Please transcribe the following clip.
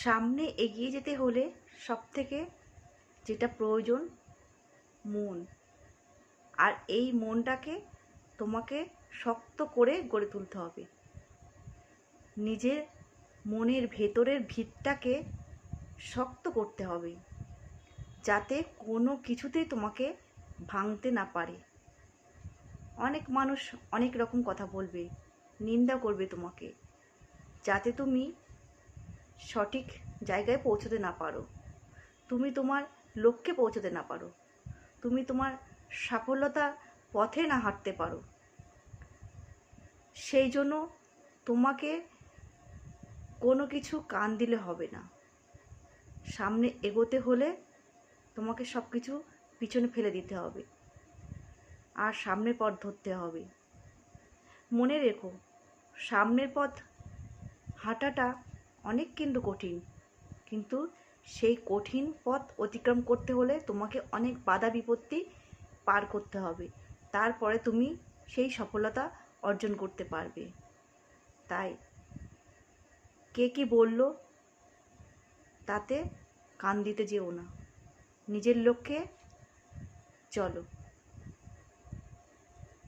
সামনে এগিয়ে যেতে হলে সবথেকে যেটা প্রয়োজন মন। আর এই মনটাকে তোমাকে শক্ত করে গড়ে তুলতে হবে। নিজের মনের ভেতরের ভিতটাকে শক্ত করতে হবে, যাতে কোনো কিছুতেই তোমাকে ভাঙতে না পারে। অনেক মানুষ অনেক রকম কথা বলবে, নিন্দা করবে তোমাকে, যাতে তুমি সঠিক জায়গায় পৌঁছতে না পারো, তুমি তোমার লক্ষ্যে পৌঁছতে না পারো, তুমি তোমার সফলতা পথে না হাঁটতে পারো। সেই জন্য তোমাকে কোনো কিছু কান দিলে হবে না। সামনে এগোতে হলে তোমাকে সব কিছু পিছনে ফেলে দিতে হবে আর সামনের পথ ধরতে হবে। মনে রেখো, সামনের পথ হাঁটাটা অনেক কিন্তু কঠিন, কিন্তু সেই কঠিন পথ অতিক্রম করতে হলে তোমাকে অনেক বাধা বিপত্তি পার করতে হবে, তারপরে তুমি সেই সফলতা অর্জন করতে পারবে। তাই কে কি বলল তাতে কান দিতে যেও না, নিজের লক্ষ্যে চলো।